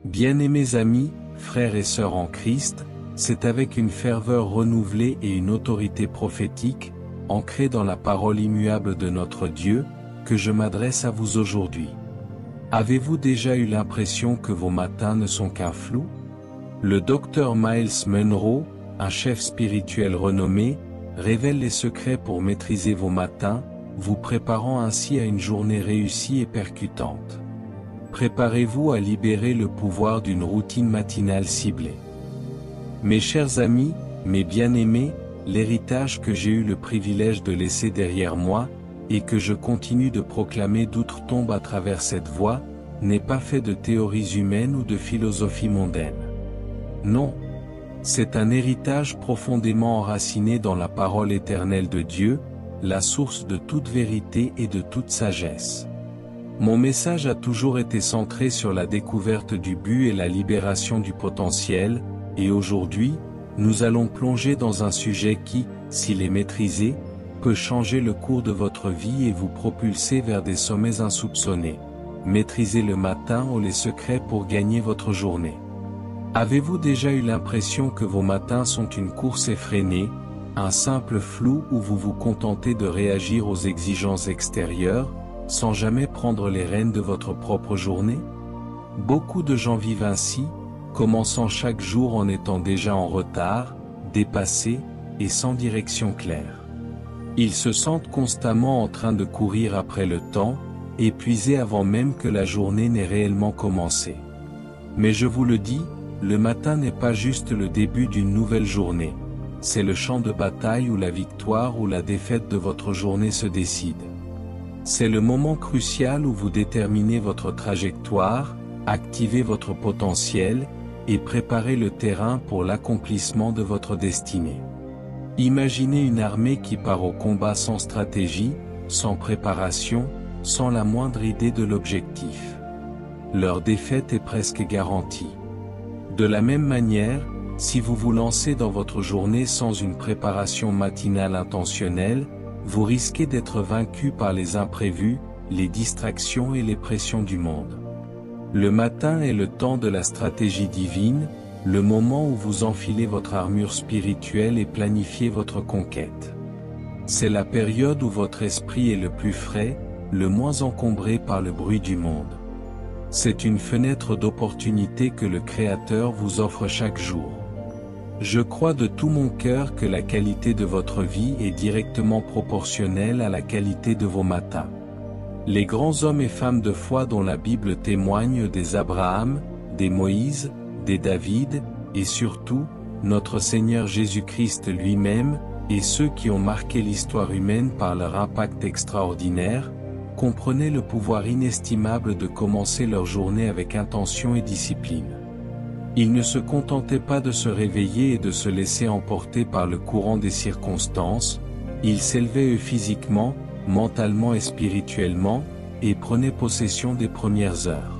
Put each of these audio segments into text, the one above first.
Bien-aimés amis, frères et sœurs en Christ, c'est avec une ferveur renouvelée et une autorité prophétique, ancrée dans la parole immuable de notre Dieu, que je m'adresse à vous aujourd'hui. Avez-vous déjà eu l'impression que vos matins ne sont qu'un flou? Le docteur Myles Munroe, un chef spirituel renommé, révèle les secrets pour maîtriser vos matins, vous préparant ainsi à une journée réussie et percutante. Préparez-vous à libérer le pouvoir d'une routine matinale ciblée. Mes chers amis, mes bien-aimés, l'héritage que j'ai eu le privilège de laisser derrière moi, et que je continue de proclamer d'outre-tombe à travers cette voie, n'est pas fait de théories humaines ou de philosophie mondaine. Non. C'est un héritage profondément enraciné dans la parole éternelle de Dieu, la source de toute vérité et de toute sagesse. Mon message a toujours été centré sur la découverte du but et la libération du potentiel, et aujourd'hui, nous allons plonger dans un sujet qui, s'il est maîtrisé, peut changer le cours de votre vie et vous propulser vers des sommets insoupçonnés. Maîtrisez le matin ou les secrets pour gagner votre journée. Avez-vous déjà eu l'impression que vos matins sont une course effrénée, un simple flou où vous vous contentez de réagir aux exigences extérieures, sans jamais prendre les rênes de votre propre journée? Beaucoup de gens vivent ainsi, commençant chaque jour en étant déjà en retard, dépassés, et sans direction claire. Ils se sentent constamment en train de courir après le temps, épuisés avant même que la journée n'ait réellement commencé. Mais je vous le dis, le matin n'est pas juste le début d'une nouvelle journée. C'est le champ de bataille où la victoire ou la défaite de votre journée se décide. C'est le moment crucial où vous déterminez votre trajectoire, activez votre potentiel, et préparez le terrain pour l'accomplissement de votre destinée. Imaginez une armée qui part au combat sans stratégie, sans préparation, sans la moindre idée de l'objectif. Leur défaite est presque garantie. De la même manière, si vous vous lancez dans votre journée sans une préparation matinale intentionnelle, vous risquez d'être vaincu par les imprévus, les distractions et les pressions du monde. Le matin est le temps de la stratégie divine, le moment où vous enfilez votre armure spirituelle et planifiez votre conquête. C'est la période où votre esprit est le plus frais, le moins encombré par le bruit du monde. C'est une fenêtre d'opportunité que le Créateur vous offre chaque jour. Je crois de tout mon cœur que la qualité de votre vie est directement proportionnelle à la qualité de vos matins. Les grands hommes et femmes de foi dont la Bible témoigne, des Abraham, des Moïse, des David, et surtout, notre Seigneur Jésus-Christ lui-même, et ceux qui ont marqué l'histoire humaine par leur impact extraordinaire, comprenaient le pouvoir inestimable de commencer leur journée avec intention et discipline. Ils ne se contentaient pas de se réveiller et de se laisser emporter par le courant des circonstances, ils s'élevaient eux physiquement, mentalement et spirituellement, et prenaient possession des premières heures.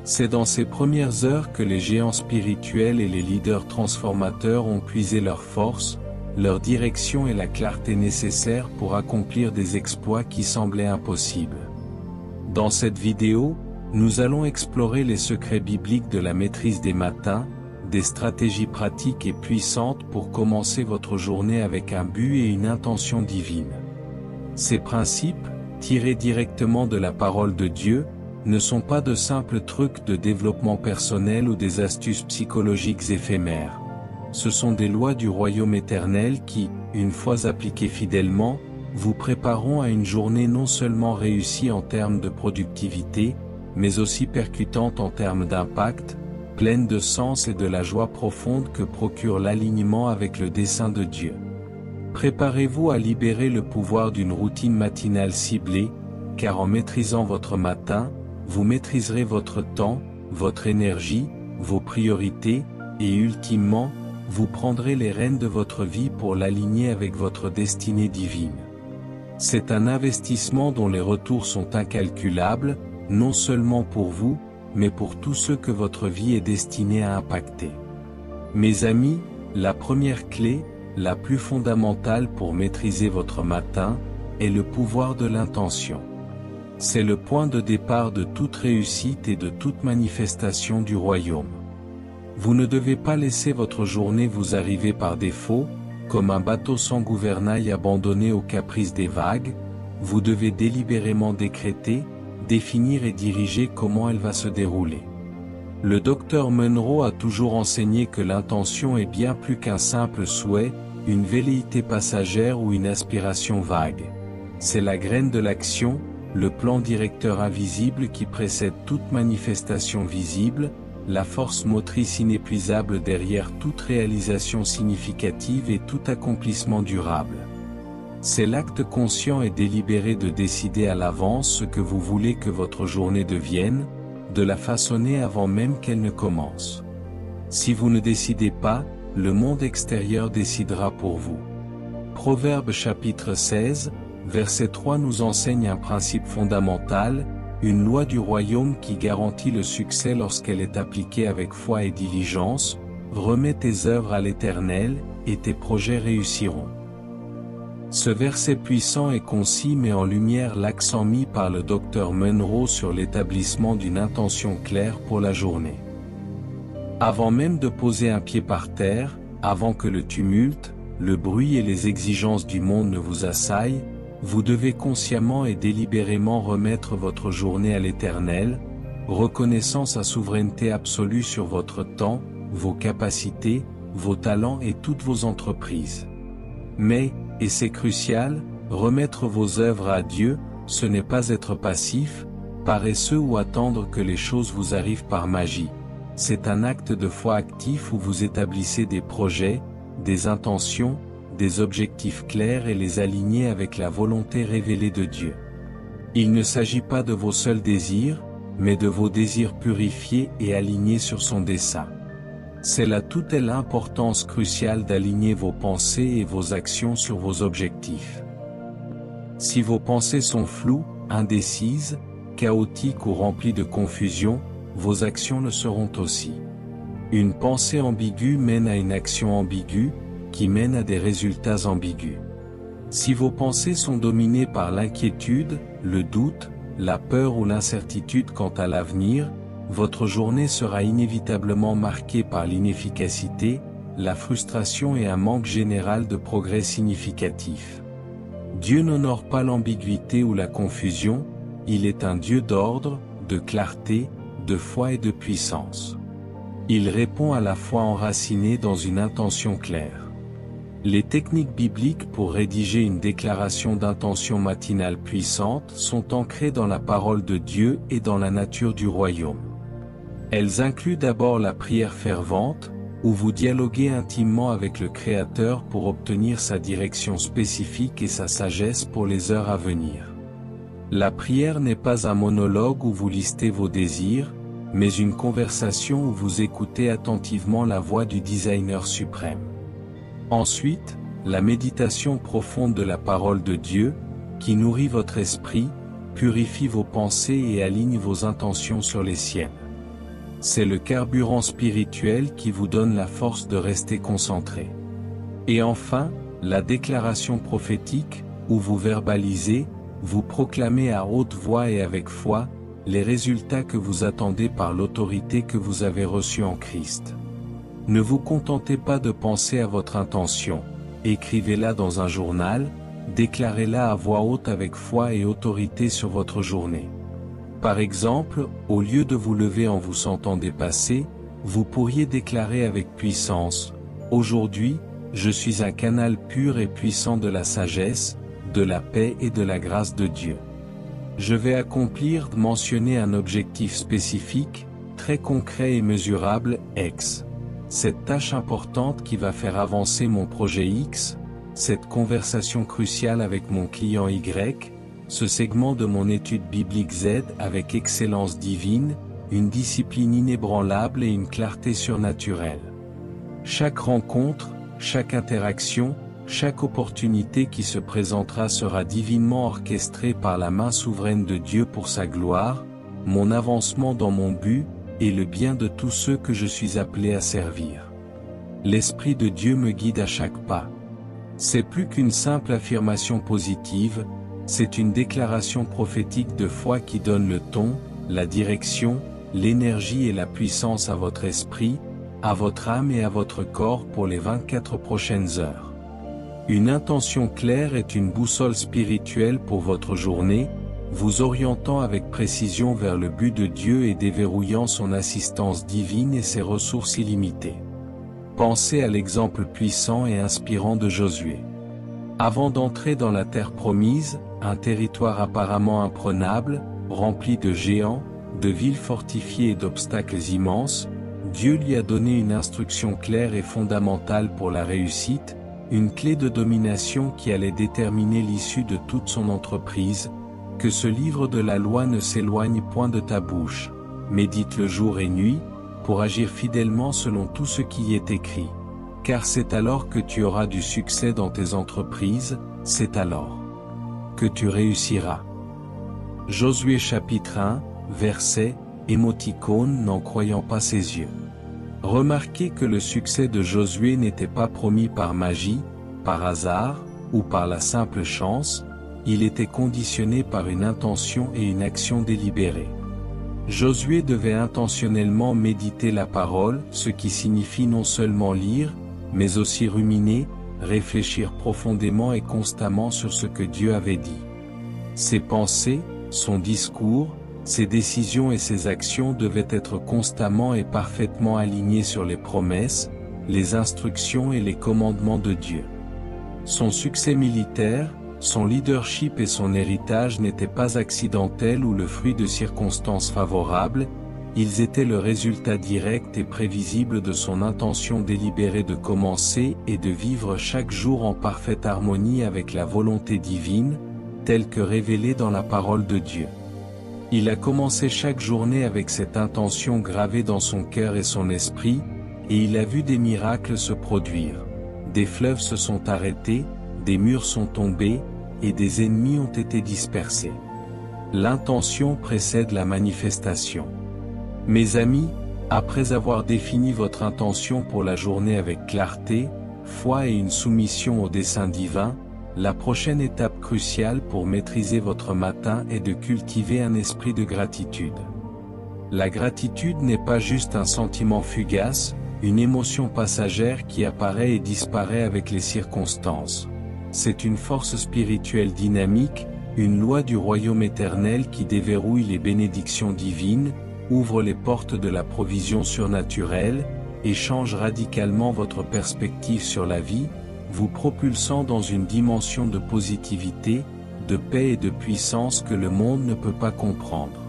C'est dans ces premières heures que les géants spirituels et les leaders transformateurs ont puisé leur force, leur direction et la clarté nécessaires pour accomplir des exploits qui semblaient impossibles. Dans cette vidéo, nous allons explorer les secrets bibliques de la maîtrise des matins, des stratégies pratiques et puissantes pour commencer votre journée avec un but et une intention divine. Ces principes, tirés directement de la parole de Dieu, ne sont pas de simples trucs de développement personnel ou des astuces psychologiques éphémères. Ce sont des lois du royaume éternel qui, une fois appliquées fidèlement, vous prépareront à une journée non seulement réussie en termes de productivité, mais aussi percutante en termes d'impact, pleine de sens et de la joie profonde que procure l'alignement avec le dessein de Dieu. Préparez-vous à libérer le pouvoir d'une routine matinale ciblée, car en maîtrisant votre matin, vous maîtriserez votre temps, votre énergie, vos priorités, et ultimement, vous prendrez les rênes de votre vie pour l'aligner avec votre destinée divine. C'est un investissement dont les retours sont incalculables, non seulement pour vous, mais pour tous ceux que votre vie est destinée à impacter. Mes amis, la première clé, la plus fondamentale pour maîtriser votre matin, est le pouvoir de l'intention. C'est le point de départ de toute réussite et de toute manifestation du royaume. Vous ne devez pas laisser votre journée vous arriver par défaut, comme un bateau sans gouvernail abandonné aux caprices des vagues. Vous devez délibérément décréter, définir et diriger comment elle va se dérouler. Le docteur Munro a toujours enseigné que l'intention est bien plus qu'un simple souhait, une velléité passagère ou une aspiration vague. C'est la graine de l'action, le plan directeur invisible qui précède toute manifestation visible, la force motrice inépuisable derrière toute réalisation significative et tout accomplissement durable. C'est l'acte conscient et délibéré de décider à l'avance ce que vous voulez que votre journée devienne, de la façonner avant même qu'elle ne commence. Si vous ne décidez pas, le monde extérieur décidera pour vous. Proverbe chapitre 16, verset 3 nous enseigne un principe fondamental, une loi du royaume qui garantit le succès lorsqu'elle est appliquée avec foi et diligence. Remets tes œuvres à l'Éternel, et tes projets réussiront. Ce verset puissant et concis met en lumière l'accent mis par le docteur Munro sur l'établissement d'une intention claire pour la journée. Avant même de poser un pied par terre, avant que le tumulte, le bruit et les exigences du monde ne vous assaillent, vous devez consciemment et délibérément remettre votre journée à l'Éternel, reconnaissant sa souveraineté absolue sur votre temps, vos capacités, vos talents et toutes vos entreprises. Mais, et c'est crucial, remettre vos œuvres à Dieu, ce n'est pas être passif, paresseux ou attendre que les choses vous arrivent par magie. C'est un acte de foi actif où vous établissez des projets, des intentions, des objectifs clairs et les aligner avec la volonté révélée de Dieu. Il ne s'agit pas de vos seuls désirs, mais de vos désirs purifiés et alignés sur son dessein. C'est là toute l'importance cruciale d'aligner vos pensées et vos actions sur vos objectifs. Si vos pensées sont floues, indécises, chaotiques ou remplies de confusion, vos actions le seront aussi. Une pensée ambiguë mène à une action ambiguë, qui mène à des résultats ambigus. Si vos pensées sont dominées par l'inquiétude, le doute, la peur ou l'incertitude quant à l'avenir, votre journée sera inévitablement marquée par l'inefficacité, la frustration et un manque général de progrès significatif. Dieu n'honore pas l'ambiguïté ou la confusion, il est un Dieu d'ordre, de clarté, de foi et de puissance. Il répond à la foi enracinée dans une intention claire. Les techniques bibliques pour rédiger une déclaration d'intention matinale puissante sont ancrées dans la parole de Dieu et dans la nature du royaume. Elles incluent d'abord la prière fervente, où vous dialoguez intimement avec le Créateur pour obtenir sa direction spécifique et sa sagesse pour les heures à venir. La prière n'est pas un monologue où vous listez vos désirs, mais une conversation où vous écoutez attentivement la voix du designer suprême. Ensuite, la méditation profonde de la parole de Dieu, qui nourrit votre esprit, purifie vos pensées et aligne vos intentions sur les siennes. C'est le carburant spirituel qui vous donne la force de rester concentré. Et enfin, la déclaration prophétique, où vous verbalisez, vous proclamez à haute voix et avec foi, les résultats que vous attendez par l'autorité que vous avez reçue en Christ. Ne vous contentez pas de penser à votre intention, écrivez-la dans un journal, déclarez-la à voix haute avec foi et autorité sur votre journée. Par exemple, au lieu de vous lever en vous sentant dépassé, vous pourriez déclarer avec puissance, « Aujourd'hui, je suis un canal pur et puissant de la sagesse, de la paix et de la grâce de Dieu. Je vais accomplir » mentionner un objectif spécifique, très concret et mesurable, X. Cette tâche importante qui va faire avancer mon projet X, cette conversation cruciale avec mon client Y, ce segment de mon étude biblique Z avec excellence divine, une discipline inébranlable et une clarté surnaturelle. Chaque rencontre, chaque interaction, chaque opportunité qui se présentera sera divinement orchestrée par la main souveraine de Dieu pour sa gloire, mon avancement dans mon but, et le bien de tous ceux que je suis appelé à servir. L'Esprit de Dieu me guide à chaque pas. C'est plus qu'une simple affirmation positive, C'est une déclaration prophétique de foi qui donne le ton, la direction, l'énergie et la puissance à votre esprit, à votre âme et à votre corps pour les 24 prochaines heures. Une intention claire est une boussole spirituelle pour votre journée, vous orientant avec précision vers le but de Dieu et déverrouillant son assistance divine et ses ressources illimitées. Pensez à l'exemple puissant et inspirant de Josué. Avant d'entrer dans la terre promise, un territoire apparemment imprenable, rempli de géants, de villes fortifiées et d'obstacles immenses, Dieu lui a donné une instruction claire et fondamentale pour la réussite, une clé de domination qui allait déterminer l'issue de toute son entreprise. Que ce livre de la loi ne s'éloigne point de ta bouche, médite-le jour et nuit, pour agir fidèlement selon tout ce qui y est écrit. Car c'est alors que tu auras du succès dans tes entreprises, c'est alors que tu réussiras. Josué chapitre 1, verset, émoticône n'en croyant pas ses yeux. Remarquez que le succès de Josué n'était pas promis par magie, par hasard, ou par la simple chance, il était conditionné par une intention et une action délibérée. Josué devait intentionnellement méditer la parole, ce qui signifie non seulement lire, mais aussi ruminer, réfléchir profondément et constamment sur ce que Dieu avait dit. Ses pensées, son discours, ses décisions et ses actions devaient être constamment et parfaitement alignés sur les promesses, les instructions et les commandements de Dieu. Son succès militaire, son leadership et son héritage n'étaient pas accidentels ou le fruit de circonstances favorables, ils étaient le résultat direct et prévisible de son intention délibérée de commencer et de vivre chaque jour en parfaite harmonie avec la volonté divine, telle que révélée dans la parole de Dieu. Il a commencé chaque journée avec cette intention gravée dans son cœur et son esprit, et il a vu des miracles se produire. Des fleuves se sont arrêtés, des murs sont tombés, et des ennemis ont été dispersés. L'intention précède la manifestation. Mes amis, après avoir défini votre intention pour la journée avec clarté, foi et une soumission au dessein divin, la prochaine étape cruciale pour maîtriser votre matin est de cultiver un esprit de gratitude. La gratitude n'est pas juste un sentiment fugace, une émotion passagère qui apparaît et disparaît avec les circonstances. C'est une force spirituelle dynamique, une loi du royaume éternel qui déverrouille les bénédictions divines, ouvre les portes de la provision surnaturelle, et change radicalement votre perspective sur la vie, vous propulsant dans une dimension de positivité, de paix et de puissance que le monde ne peut pas comprendre.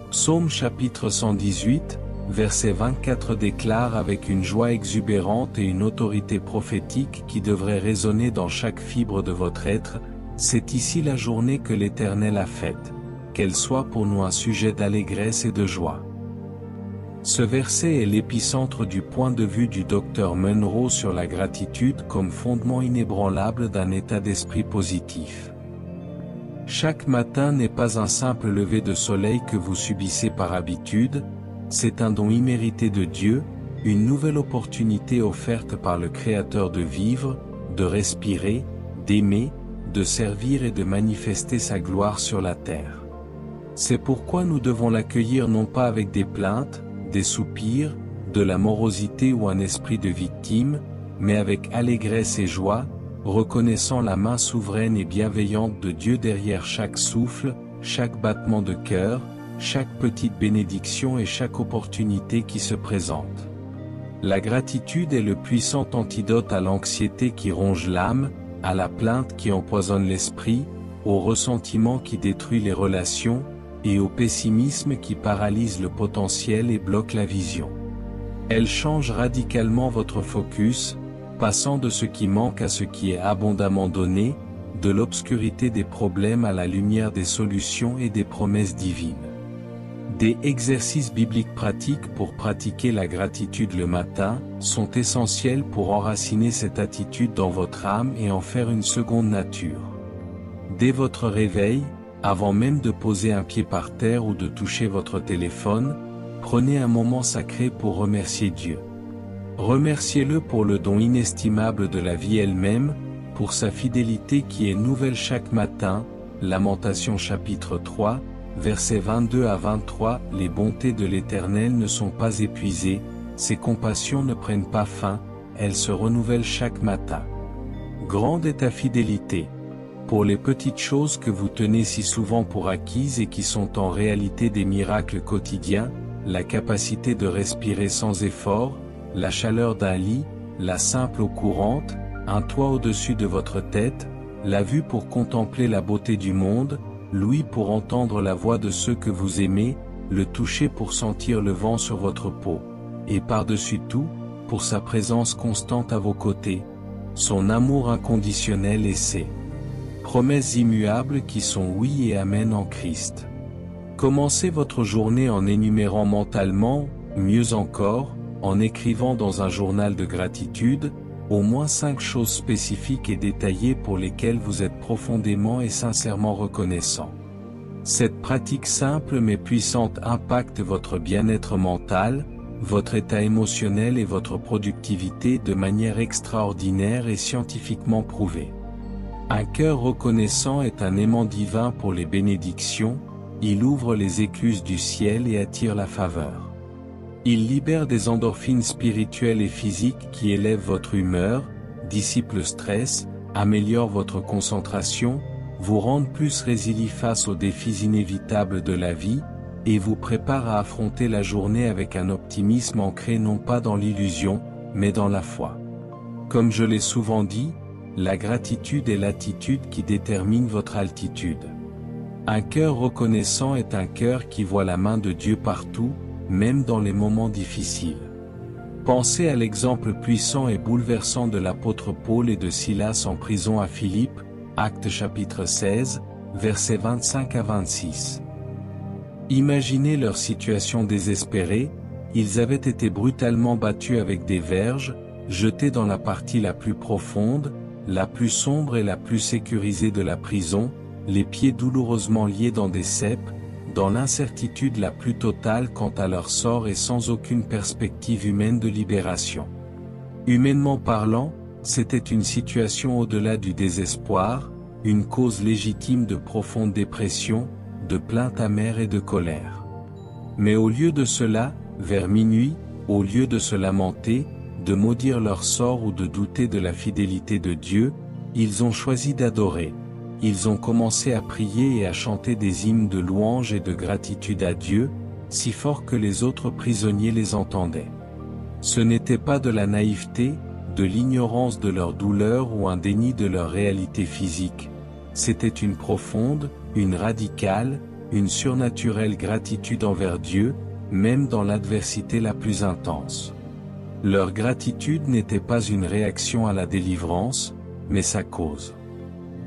Psaume chapitre 118, verset 24 déclare avec une joie exubérante et une autorité prophétique qui devrait résonner dans chaque fibre de votre être, « C'est ici la journée que l'Éternel a faite, qu'elle soit pour nous un sujet d'allégresse et de joie. » Ce verset est l'épicentre du point de vue du Dr Munro sur la gratitude comme fondement inébranlable d'un état d'esprit positif. Chaque matin n'est pas un simple lever de soleil que vous subissez par habitude, c'est un don immérité de Dieu, une nouvelle opportunité offerte par le Créateur de vivre, de respirer, d'aimer, de servir et de manifester sa gloire sur la terre. C'est pourquoi nous devons l'accueillir non pas avec des plaintes, des soupirs, de la morosité ou un esprit de victime, mais avec allégresse et joie, reconnaissant la main souveraine et bienveillante de Dieu derrière chaque souffle, chaque battement de cœur, chaque petite bénédiction et chaque opportunité qui se présente. La gratitude est le puissant antidote à l'anxiété qui ronge l'âme, à la plainte qui empoisonne l'esprit, au ressentiment qui détruit les relations, et au pessimisme qui paralyse le potentiel et bloque la vision. Elle change radicalement votre focus, passant de ce qui manque à ce qui est abondamment donné, de l'obscurité des problèmes à la lumière des solutions et des promesses divines. Des exercices bibliques pratiques pour pratiquer la gratitude le matin sont essentiels pour enraciner cette attitude dans votre âme et en faire une seconde nature. Dès votre réveil, avant même de poser un pied par terre ou de toucher votre téléphone, prenez un moment sacré pour remercier Dieu. Remerciez-le pour le don inestimable de la vie elle-même, pour sa fidélité qui est nouvelle chaque matin, Lamentations chapitre 3, versets 22 à 23, les bontés de l'Éternel ne sont pas épuisées, ses compassions ne prennent pas fin, elles se renouvellent chaque matin. Grande est ta fidélité. Pour les petites choses que vous tenez si souvent pour acquises et qui sont en réalité des miracles quotidiens, la capacité de respirer sans effort, la chaleur d'un lit, la simple eau courante, un toit au-dessus de votre tête, la vue pour contempler la beauté du monde, l'ouïe pour entendre la voix de ceux que vous aimez, le toucher pour sentir le vent sur votre peau, et par-dessus tout, pour sa présence constante à vos côtés, son amour inconditionnel et ses promesses immuables qui sont oui et amen en Christ. Commencez votre journée en énumérant mentalement, mieux encore, en écrivant dans un journal de gratitude, au moins 5 choses spécifiques et détaillées pour lesquelles vous êtes profondément et sincèrement reconnaissant. Cette pratique simple mais puissante impacte votre bien-être mental, votre état émotionnel et votre productivité de manière extraordinaire et scientifiquement prouvée. Un cœur reconnaissant est un aimant divin pour les bénédictions, il ouvre les écluses du ciel et attire la faveur. Il libère des endorphines spirituelles et physiques qui élèvent votre humeur, dissipent le stress, améliorent votre concentration, vous rendent plus résilient face aux défis inévitables de la vie, et vous préparent à affronter la journée avec un optimisme ancré non pas dans l'illusion, mais dans la foi. Comme je l'ai souvent dit, la gratitude est l'attitude qui détermine votre altitude. Un cœur reconnaissant est un cœur qui voit la main de Dieu partout, même dans les moments difficiles. Pensez à l'exemple puissant et bouleversant de l'apôtre Paul et de Silas en prison à Philippe, Actes chapitre 16, versets 25 à 26. Imaginez leur situation désespérée, ils avaient été brutalement battus avec des verges, jetés dans la partie la plus profonde, la plus sombre et la plus sécurisée de la prison, les pieds douloureusement liés dans des ceps, dans l'incertitude la plus totale quant à leur sort et sans aucune perspective humaine de libération. Humainement parlant, c'était une situation au-delà du désespoir, une cause légitime de profonde dépression, de plainte amère et de colère. Mais au lieu de cela, vers minuit, au lieu de se lamenter, de maudire leur sort ou de douter de la fidélité de Dieu, ils ont choisi d'adorer. Ils ont commencé à prier et à chanter des hymnes de louange et de gratitude à Dieu, si fort que les autres prisonniers les entendaient. Ce n'était pas de la naïveté, de l'ignorance de leur douleur ou un déni de leur réalité physique. C'était une profonde, une radicale, une surnaturelle gratitude envers Dieu, même dans l'adversité la plus intense. Leur gratitude n'était pas une réaction à la délivrance, mais sa cause.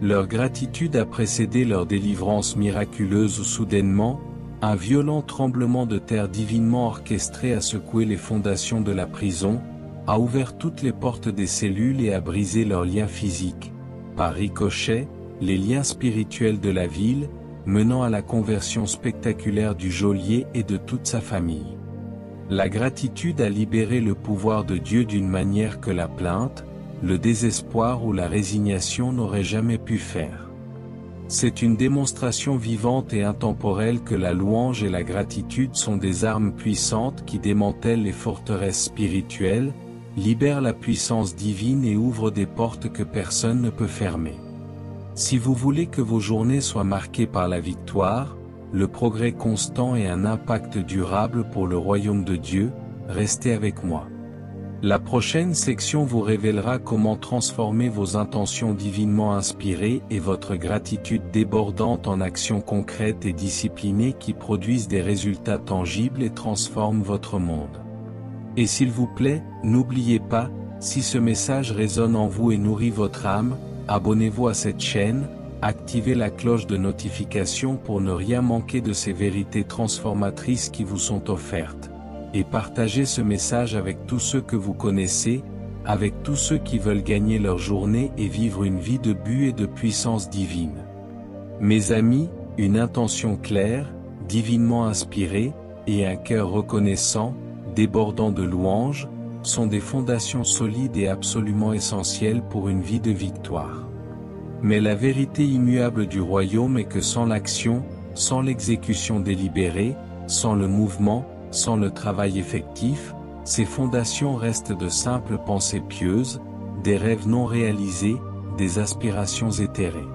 Leur gratitude a précédé leur délivrance miraculeuse où soudainement, un violent tremblement de terre divinement orchestré a secoué les fondations de la prison, a ouvert toutes les portes des cellules et a brisé leurs liens physiques, par ricochet, les liens spirituels de la ville, menant à la conversion spectaculaire du geôlier et de toute sa famille. La gratitude a libéré le pouvoir de Dieu d'une manière que la plainte, le désespoir ou la résignation n'auraient jamais pu faire. C'est une démonstration vivante et intemporelle que la louange et la gratitude sont des armes puissantes qui démantèlent les forteresses spirituelles, libèrent la puissance divine et ouvrent des portes que personne ne peut fermer. Si vous voulez que vos journées soient marquées par la victoire, le progrès constant et un impact durable pour le royaume de Dieu, restez avec moi. La prochaine section vous révélera comment transformer vos intentions divinement inspirées et votre gratitude débordante en actions concrètes et disciplinées qui produisent des résultats tangibles et transforment votre monde. Et s'il vous plaît, n'oubliez pas, si ce message résonne en vous et nourrit votre âme, abonnez-vous à cette chaîne, activez la cloche de notification pour ne rien manquer de ces vérités transformatrices qui vous sont offertes. Et partagez ce message avec tous ceux que vous connaissez, avec tous ceux qui veulent gagner leur journée et vivre une vie de but et de puissance divine. Mes amis, une intention claire, divinement inspirée, et un cœur reconnaissant, débordant de louanges, sont des fondations solides et absolument essentielles pour une vie de victoire. Mais la vérité immuable du royaume est que sans l'action, sans l'exécution délibérée, sans le mouvement, sans le travail effectif, ces fondations restent de simples pensées pieuses, des rêves non réalisés, des aspirations éthérées.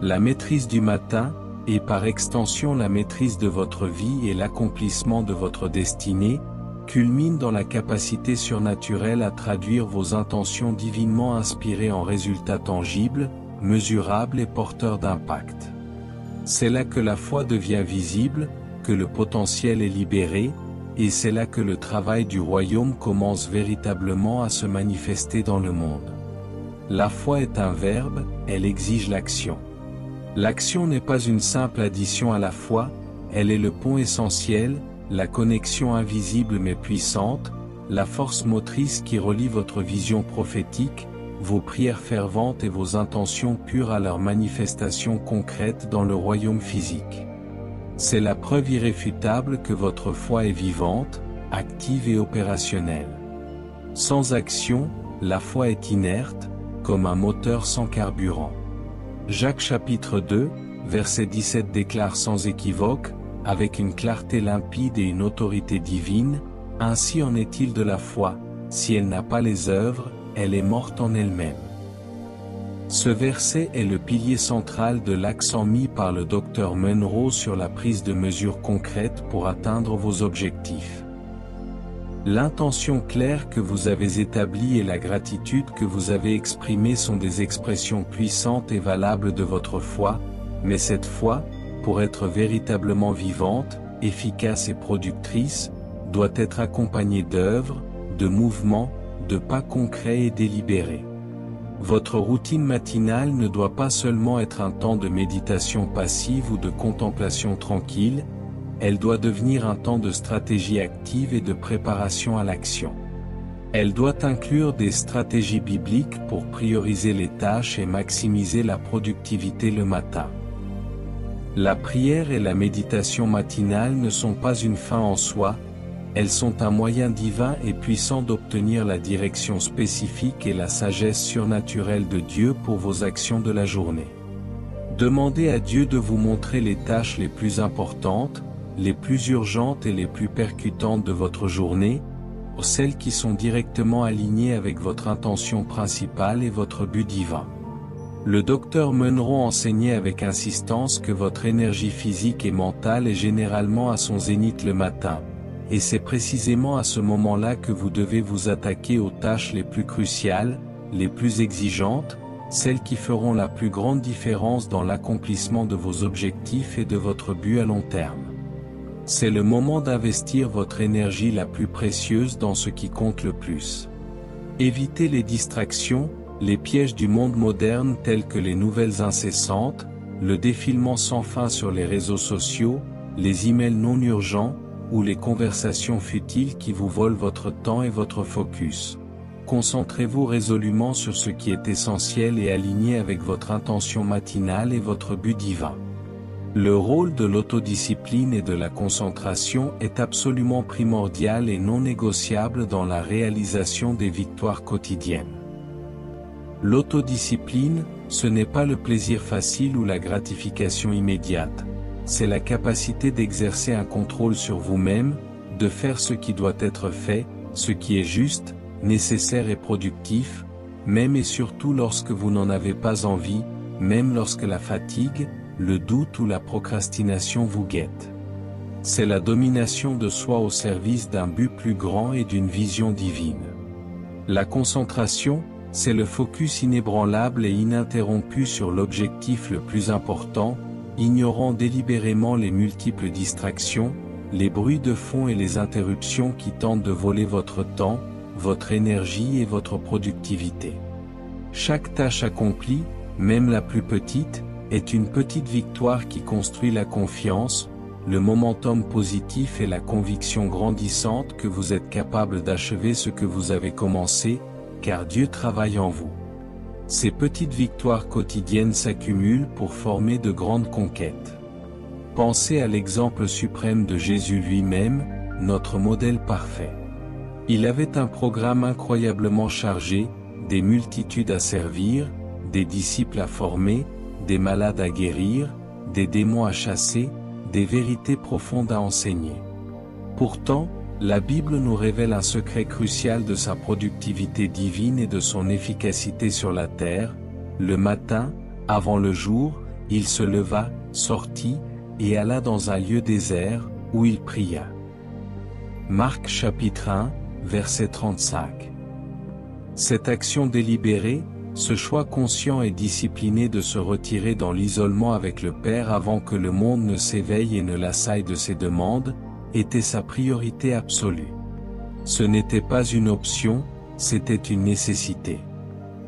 La maîtrise du matin, et par extension la maîtrise de votre vie et l'accomplissement de votre destinée, culmine dans la capacité surnaturelle à traduire vos intentions divinement inspirées en résultats tangibles, mesurables et porteurs d'impact. C'est là que la foi devient visible, que le potentiel est libéré, et c'est là que le travail du royaume commence véritablement à se manifester dans le monde. La foi est un verbe, elle exige l'action. L'action n'est pas une simple addition à la foi, elle est le pont essentiel, la connexion invisible mais puissante, la force motrice qui relie votre vision prophétique, vos prières ferventes et vos intentions pures à leur manifestation concrète dans le royaume physique. C'est la preuve irréfutable que votre foi est vivante, active et opérationnelle. Sans action, la foi est inerte, comme un moteur sans carburant. Jacques chapitre 2, verset 17 déclare sans équivoque, avec une clarté limpide et une autorité divine, « Ainsi en est-il de la foi, si elle n'a pas les œuvres, elle est morte en elle-même. » Ce verset est le pilier central de l'accent mis par le Dr Munro sur la prise de mesures concrètes pour atteindre vos objectifs. L'intention claire que vous avez établie et la gratitude que vous avez exprimée sont des expressions puissantes et valables de votre foi, mais cette foi, pour être véritablement vivante, efficace et productrice, doit être accompagnée d'œuvres, de mouvements, de pas concrets et délibérés. Votre routine matinale ne doit pas seulement être un temps de méditation passive ou de contemplation tranquille, elle doit devenir un temps de stratégie active et de préparation à l'action. Elle doit inclure des stratégies bibliques pour prioriser les tâches et maximiser la productivité le matin. La prière et la méditation matinale ne sont pas une fin en soi, elles sont un moyen divin et puissant d'obtenir la direction spécifique et la sagesse surnaturelle de Dieu pour vos actions de la journée. Demandez à Dieu de vous montrer les tâches les plus importantes, les plus urgentes et les plus percutantes de votre journée, celles qui sont directement alignées avec votre intention principale et votre but divin. Le Dr Munro enseignait avec insistance que votre énergie physique et mentale est généralement à son zénith le matin, et c'est précisément à ce moment-là que vous devez vous attaquer aux tâches les plus cruciales, les plus exigeantes, celles qui feront la plus grande différence dans l'accomplissement de vos objectifs et de votre but à long terme. C'est le moment d'investir votre énergie la plus précieuse dans ce qui compte le plus. Évitez les distractions, les pièges du monde moderne tels que les nouvelles incessantes, le défilement sans fin sur les réseaux sociaux, les emails non urgents, ou les conversations futiles qui vous volent votre temps et votre focus. Concentrez-vous résolument sur ce qui est essentiel et aligné avec votre intention matinale et votre but divin. Le rôle de l'autodiscipline et de la concentration est absolument primordial et non négociable dans la réalisation des victoires quotidiennes. L'autodiscipline, ce n'est pas le plaisir facile ou la gratification immédiate, c'est la capacité d'exercer un contrôle sur vous-même, de faire ce qui doit être fait, ce qui est juste, nécessaire et productif, même et surtout lorsque vous n'en avez pas envie, même lorsque la fatigue, le doute ou la procrastination vous guettent. C'est la domination de soi au service d'un but plus grand et d'une vision divine. La concentration, c'est le focus inébranlable et ininterrompu sur l'objectif le plus important, ignorant délibérément les multiples distractions, les bruits de fond et les interruptions qui tentent de voler votre temps, votre énergie et votre productivité. Chaque tâche accomplie, même la plus petite, est une petite victoire qui construit la confiance, le momentum positif et la conviction grandissante que vous êtes capable d'achever ce que vous avez commencé, car Dieu travaille en vous. Ces petites victoires quotidiennes s'accumulent pour former de grandes conquêtes. Pensez à l'exemple suprême de Jésus lui-même, notre modèle parfait. Il avait un programme incroyablement chargé, des multitudes à servir, des disciples à former, des malades à guérir, des démons à chasser, des vérités profondes à enseigner. Pourtant, la Bible nous révèle un secret crucial de sa productivité divine et de son efficacité sur la terre. Le matin, avant le jour, il se leva, sortit, et alla dans un lieu désert, où il pria. Marc chapitre 1, verset 35. Cette action délibérée, ce choix conscient et discipliné de se retirer dans l'isolement avec le Père avant que le monde ne s'éveille et ne l'assaille de ses demandes, était sa priorité absolue. Ce n'était pas une option, c'était une nécessité.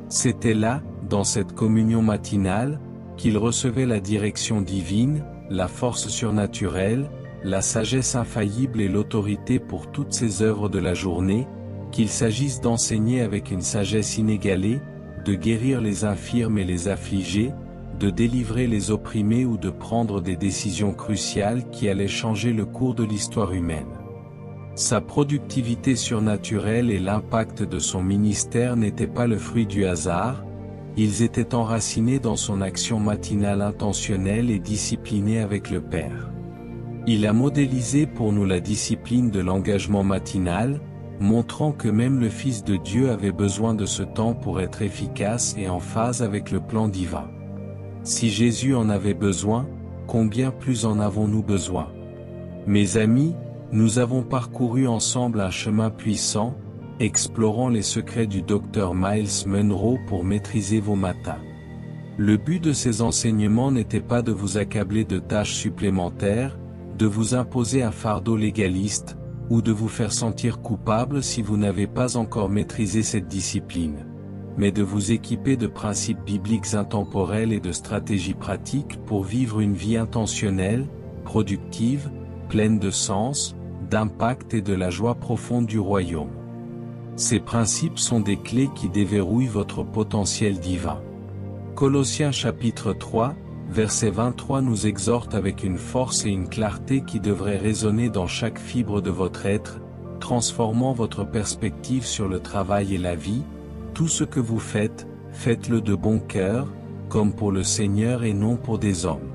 C'était là, dans cette communion matinale, qu'il recevait la direction divine, la force surnaturelle, la sagesse infaillible et l'autorité pour toutes ses œuvres de la journée, qu'il s'agisse d'enseigner avec une sagesse inégalée, de guérir les infirmes et les affligés, de délivrer les opprimés ou de prendre des décisions cruciales qui allaient changer le cours de l'histoire humaine. Sa productivité surnaturelle et l'impact de son ministère n'étaient pas le fruit du hasard, ils étaient enracinés dans son action matinale intentionnelle et disciplinée avec le Père. Il a modélisé pour nous la discipline de l'engagement matinal, montrant que même le Fils de Dieu avait besoin de ce temps pour être efficace et en phase avec le plan divin. Si Jésus en avait besoin, combien plus en avons-nous besoin? Mes amis, nous avons parcouru ensemble un chemin puissant, explorant les secrets du Dr Myles Munroe pour maîtriser vos matins. Le but de ces enseignements n'était pas de vous accabler de tâches supplémentaires, de vous imposer un fardeau légaliste, ou de vous faire sentir coupable si vous n'avez pas encore maîtrisé cette discipline, mais de vous équiper de principes bibliques intemporels et de stratégies pratiques pour vivre une vie intentionnelle, productive, pleine de sens, d'impact et de la joie profonde du royaume. Ces principes sont des clés qui déverrouillent votre potentiel divin. Colossiens chapitre 3, verset 23 nous exhorte avec une force et une clarté qui devraient résonner dans chaque fibre de votre être, transformant votre perspective sur le travail et la vie. Tout ce que vous faites, faites-le de bon cœur, comme pour le Seigneur et non pour des hommes.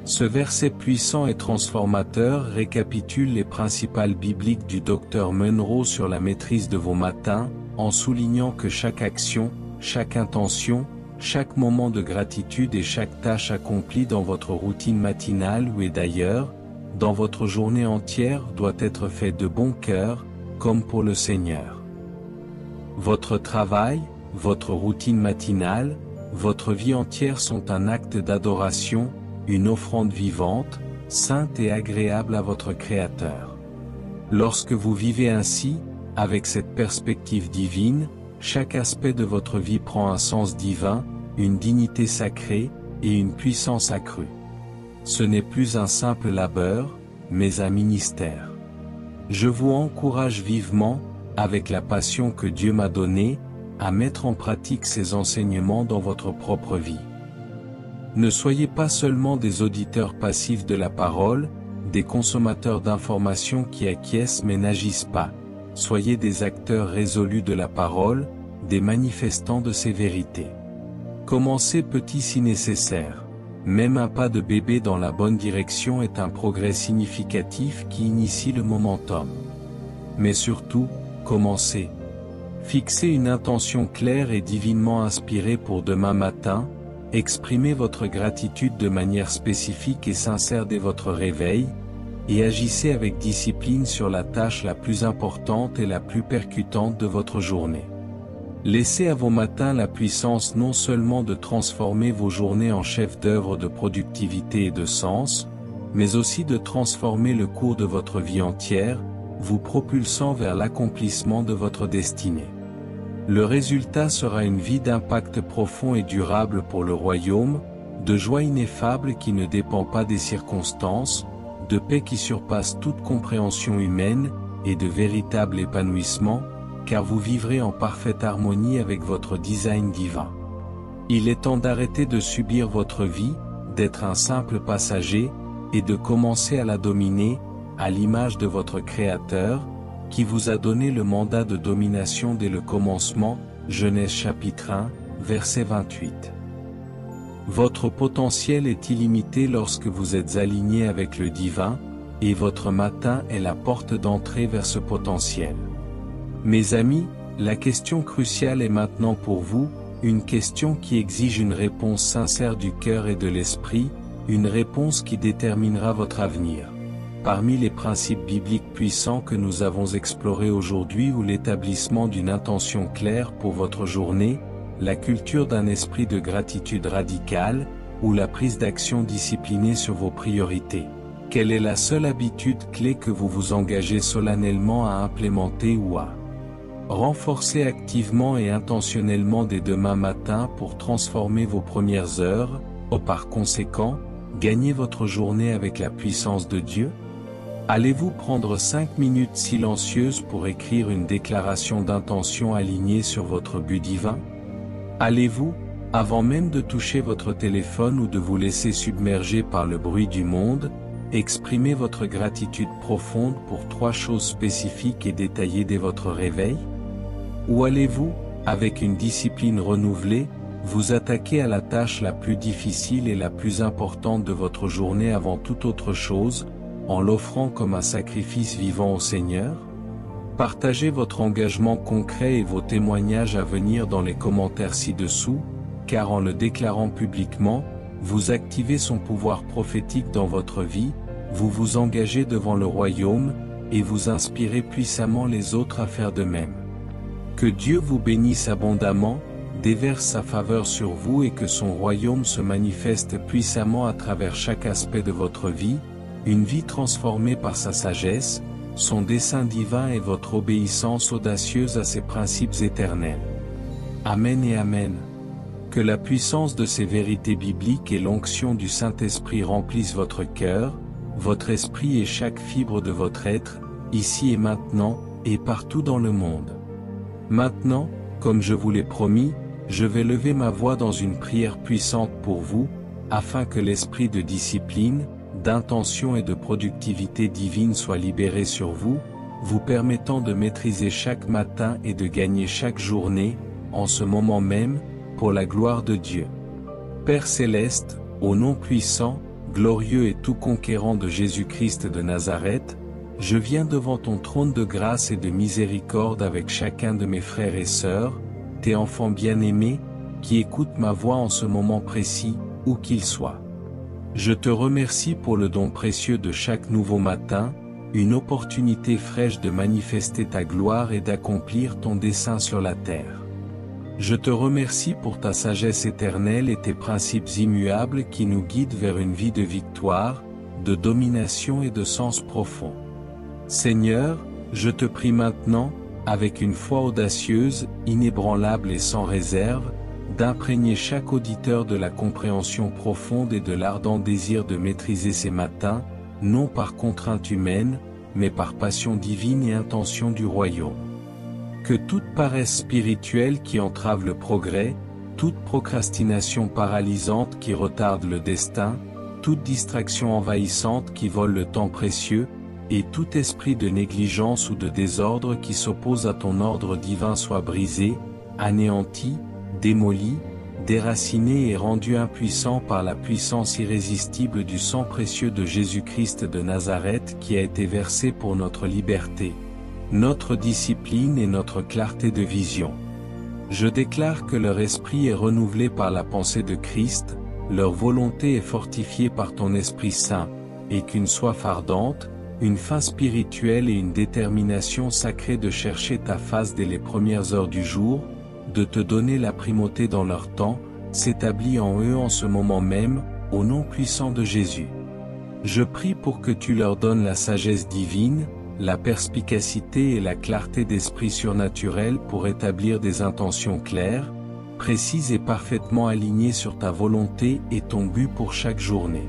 Ce verset puissant et transformateur récapitule les principales bibliques du Dr Munroe sur la maîtrise de vos matins, en soulignant que chaque action, chaque intention, chaque moment de gratitude et chaque tâche accomplie dans votre routine matinale ou et d'ailleurs, dans votre journée entière doit être fait de bon cœur, comme pour le Seigneur. Votre travail, votre routine matinale, votre vie entière sont un acte d'adoration, une offrande vivante, sainte et agréable à votre Créateur. Lorsque vous vivez ainsi, avec cette perspective divine, chaque aspect de votre vie prend un sens divin, une dignité sacrée, et une puissance accrue. Ce n'est plus un simple labeur, mais un ministère. Je vous encourage vivement, avec la passion que Dieu m'a donnée, à mettre en pratique ces enseignements dans votre propre vie. Ne soyez pas seulement des auditeurs passifs de la parole, des consommateurs d'informations qui acquiescent mais n'agissent pas. Soyez des acteurs résolus de la parole, des manifestants de ces vérités. Commencez petit si nécessaire. Même un pas de bébé dans la bonne direction est un progrès significatif qui initie le momentum. Mais surtout, commencez. Fixez une intention claire et divinement inspirée pour demain matin, exprimez votre gratitude de manière spécifique et sincère dès votre réveil, et agissez avec discipline sur la tâche la plus importante et la plus percutante de votre journée. Laissez à vos matins la puissance non seulement de transformer vos journées en chef-d'œuvre de productivité et de sens, mais aussi de transformer le cours de votre vie entière, vous propulsant vers l'accomplissement de votre destinée. Le résultat sera une vie d'impact profond et durable pour le royaume, de joie ineffable qui ne dépend pas des circonstances, de paix qui surpasse toute compréhension humaine, et de véritable épanouissement, car vous vivrez en parfaite harmonie avec votre design divin. Il est temps d'arrêter de subir votre vie, d'être un simple passager, et de commencer à la dominer, à l'image de votre Créateur, qui vous a donné le mandat de domination dès le commencement, Genèse chapitre 1, verset 28. Votre potentiel est illimité lorsque vous êtes aligné avec le divin, et votre matin est la porte d'entrée vers ce potentiel. Mes amis, la question cruciale est maintenant pour vous, une question qui exige une réponse sincère du cœur et de l'esprit, une réponse qui déterminera votre avenir. Parmi les principes bibliques puissants que nous avons explorés aujourd'hui ou l'établissement d'une intention claire pour votre journée, la culture d'un esprit de gratitude radicale, ou la prise d'action disciplinée sur vos priorités. Quelle est la seule habitude clé que vous vous engagez solennellement à implémenter ou à renforcer activement et intentionnellement dès demain matin pour transformer vos premières heures, ou par conséquent, gagner votre journée avec la puissance de Dieu? Allez-vous prendre 5 minutes silencieuses pour écrire une déclaration d'intention alignée sur votre but divin? Allez-vous, avant même de toucher votre téléphone ou de vous laisser submerger par le bruit du monde, exprimer votre gratitude profonde pour 3 choses spécifiques et détaillées dès votre réveil? Ou allez-vous, avec une discipline renouvelée, vous attaquer à la tâche la plus difficile et la plus importante de votre journée avant toute autre chose, en l'offrant comme un sacrifice vivant au Seigneur? Partagez votre engagement concret et vos témoignages à venir dans les commentaires ci-dessous, car en le déclarant publiquement, vous activez son pouvoir prophétique dans votre vie, vous vous engagez devant le royaume, et vous inspirez puissamment les autres à faire de même. Que Dieu vous bénisse abondamment, déverse sa faveur sur vous et que son royaume se manifeste puissamment à travers chaque aspect de votre vie, une vie transformée par sa sagesse, son dessein divin et votre obéissance audacieuse à ses principes éternels. Amen et Amen. Que la puissance de ces vérités bibliques et l'onction du Saint-Esprit remplissent votre cœur, votre esprit et chaque fibre de votre être, ici et maintenant, et partout dans le monde. Maintenant, comme je vous l'ai promis, je vais lever ma voix dans une prière puissante pour vous, afin que l'esprit de discipline, d'intention et de productivité divine soit libéré sur vous, vous permettant de maîtriser chaque matin et de gagner chaque journée, en ce moment même, pour la gloire de Dieu. Père céleste, au nom puissant, glorieux et tout conquérant de Jésus-Christ de Nazareth, je viens devant ton trône de grâce et de miséricorde avec chacun de mes frères et sœurs, tes enfants bien-aimés, qui écoutent ma voix en ce moment précis, où qu'ils soient. Je te remercie pour le don précieux de chaque nouveau matin, une opportunité fraîche de manifester ta gloire et d'accomplir ton dessein sur la terre. Je te remercie pour ta sagesse éternelle et tes principes immuables qui nous guident vers une vie de victoire, de domination et de sens profond. Seigneur, je te prie maintenant, avec une foi audacieuse, inébranlable et sans réserve, d'imprégner chaque auditeur de la compréhension profonde et de l'ardent désir de maîtriser ces matins, non par contrainte humaine, mais par passion divine et intention du royaume. Que toute paresse spirituelle qui entrave le progrès, toute procrastination paralysante qui retarde le destin, toute distraction envahissante qui vole le temps précieux, et tout esprit de négligence ou de désordre qui s'oppose à ton ordre divin soit brisé, anéanti, démoli, déraciné et rendu impuissant par la puissance irrésistible du sang précieux de Jésus-Christ de Nazareth qui a été versé pour notre liberté, notre discipline et notre clarté de vision. Je déclare que leur esprit est renouvelé par la pensée de Christ, leur volonté est fortifiée par ton Esprit Saint, et qu'une soif ardente, une faim spirituelle et une détermination sacrée de chercher ta face dès les premières heures du jour, de te donner la primauté dans leur temps, s'établit en eux en ce moment même, au nom puissant de Jésus. Je prie pour que tu leur donnes la sagesse divine, la perspicacité et la clarté d'esprit surnaturel pour établir des intentions claires, précises et parfaitement alignées sur ta volonté et ton but pour chaque journée.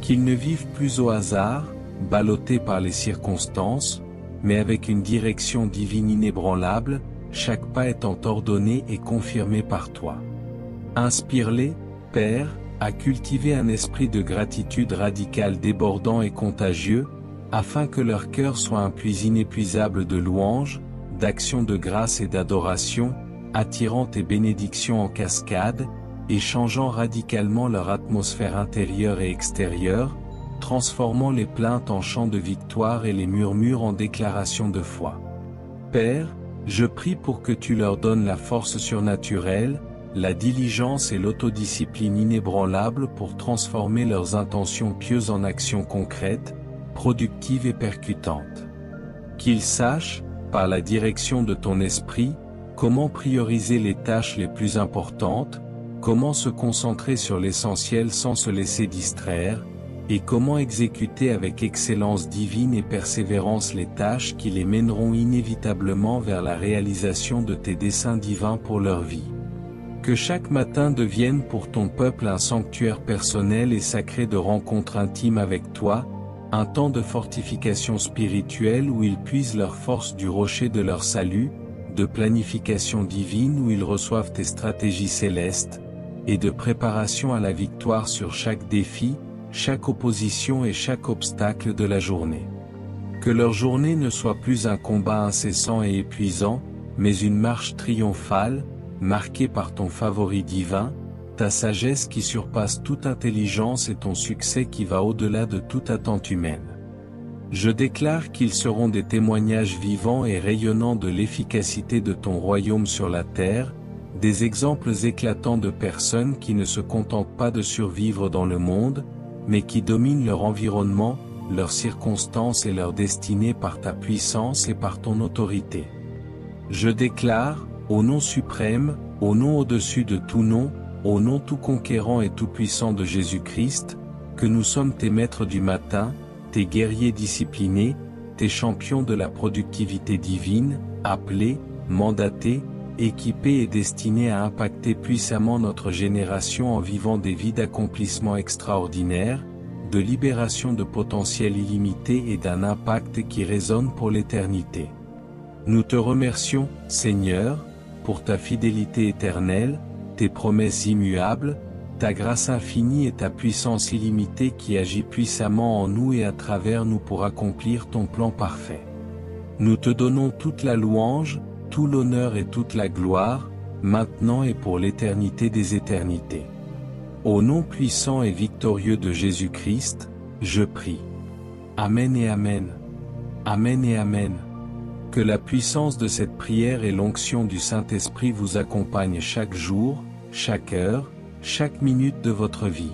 Qu'ils ne vivent plus au hasard, ballottés par les circonstances, mais avec une direction divine inébranlable, chaque pas étant ordonné et confirmé par toi. Inspire-les, Père, à cultiver un esprit de gratitude radicale débordant et contagieux, afin que leur cœur soit un puits inépuisable de louanges, d'actions de grâce et d'adoration, attirant tes bénédictions en cascade, et changeant radicalement leur atmosphère intérieure et extérieure, transformant les plaintes en chants de victoire et les murmures en déclarations de foi. Père, je prie pour que tu leur donnes la force surnaturelle, la diligence et l'autodiscipline inébranlable pour transformer leurs intentions pieuses en actions concrètes, productives et percutantes. Qu'ils sachent, par la direction de ton esprit, comment prioriser les tâches les plus importantes, comment se concentrer sur l'essentiel sans se laisser distraire, et comment exécuter avec excellence divine et persévérance les tâches qui les mèneront inévitablement vers la réalisation de tes desseins divins pour leur vie. Que chaque matin devienne pour ton peuple un sanctuaire personnel et sacré de rencontres intimes avec toi, un temps de fortification spirituelle où ils puisent leur force du rocher de leur salut, de planification divine où ils reçoivent tes stratégies célestes, et de préparation à la victoire sur chaque défi, chaque opposition et chaque obstacle de la journée. Que leur journée ne soit plus un combat incessant et épuisant, mais une marche triomphale, marquée par ton favori divin, ta sagesse qui surpasse toute intelligence et ton succès qui va au-delà de toute attente humaine. Je déclare qu'ils seront des témoignages vivants et rayonnants de l'efficacité de ton royaume sur la terre, des exemples éclatants de personnes qui ne se contentent pas de survivre dans le monde, mais qui dominent leur environnement, leurs circonstances et leur destinée par ta puissance et par ton autorité. Je déclare, au nom suprême, au nom au-dessus de tout nom, au nom tout conquérant et tout puissant de Jésus-Christ, que nous sommes tes maîtres du matin, tes guerriers disciplinés, tes champions de la productivité divine, appelés, mandatés, équipés et destinés à impacter puissamment notre génération en vivant des vies d'accomplissement extraordinaires, de libération de potentiel illimité et d'un impact qui résonne pour l'éternité. Nous te remercions, Seigneur, pour ta fidélité éternelle, tes promesses immuables, ta grâce infinie et ta puissance illimitée qui agit puissamment en nous et à travers nous pour accomplir ton plan parfait. Nous te donnons toute la louange, tout l'honneur et toute la gloire, maintenant et pour l'éternité des éternités. Au nom puissant et victorieux de Jésus-Christ, je prie. Amen et Amen. Amen et Amen. Que la puissance de cette prière et l'onction du Saint-Esprit vous accompagnent chaque jour, chaque heure, chaque minute de votre vie.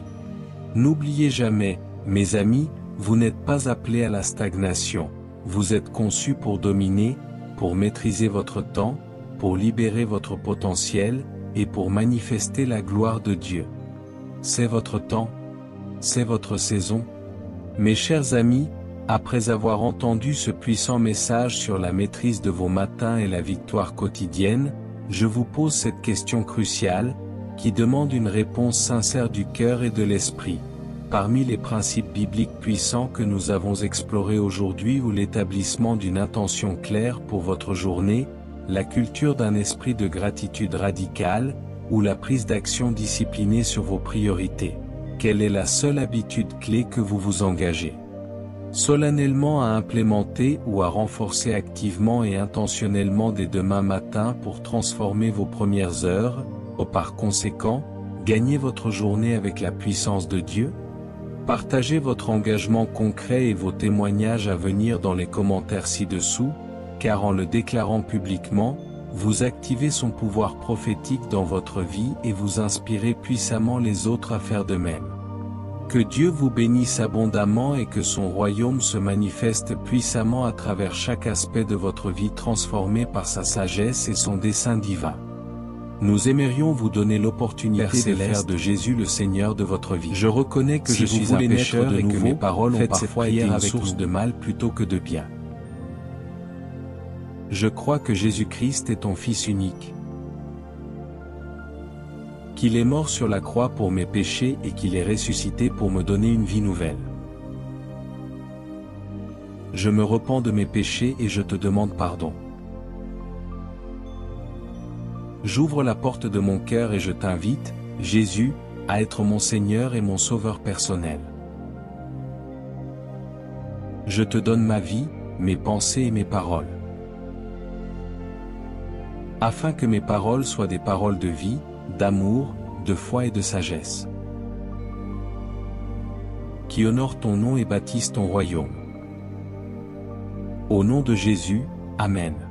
N'oubliez jamais, mes amis, vous n'êtes pas appelés à la stagnation, vous êtes conçus pour dominer, pour maîtriser votre temps, pour libérer votre potentiel, et pour manifester la gloire de Dieu. C'est votre temps, c'est votre saison. Mes chers amis, après avoir entendu ce puissant message sur la maîtrise de vos matins et la victoire quotidienne, je vous pose cette question cruciale, qui demande une réponse sincère du cœur et de l'esprit. Parmi les principes bibliques puissants que nous avons explorés aujourd'hui ou l'établissement d'une intention claire pour votre journée, la culture d'un esprit de gratitude radicale, ou la prise d'action disciplinée sur vos priorités, quelle est la seule habitude clé que vous vous engagez solennellement à implémenter ou à renforcer activement et intentionnellement dès demain matin pour transformer vos premières heures, ou par conséquent, gagner votre journée avec la puissance de Dieu? Partagez votre engagement concret et vos témoignages à venir dans les commentaires ci-dessous, car en le déclarant publiquement, vous activez son pouvoir prophétique dans votre vie et vous inspirez puissamment les autres à faire de même. Que Dieu vous bénisse abondamment et que son royaume se manifeste puissamment à travers chaque aspect de votre vie transformé par sa sagesse et son dessein divin. Nous aimerions vous donner l'opportunité de faire de Jésus le Seigneur de votre vie. Je reconnais que je suis un pécheur et que mes paroles ont parfois été une source de mal plutôt que de bien. Je crois que Jésus-Christ est ton Fils unique. Qu'il est mort sur la croix pour mes péchés et qu'il est ressuscité pour me donner une vie nouvelle. Je me repens de mes péchés et je te demande pardon. J'ouvre la porte de mon cœur et je t'invite, Jésus, à être mon Seigneur et mon Sauveur personnel. Je te donne ma vie, mes pensées et mes paroles. afin que mes paroles soient des paroles de vie, d'amour, de foi et de sagesse, qui honorent ton nom et bâtissent ton royaume. Au nom de Jésus, Amen.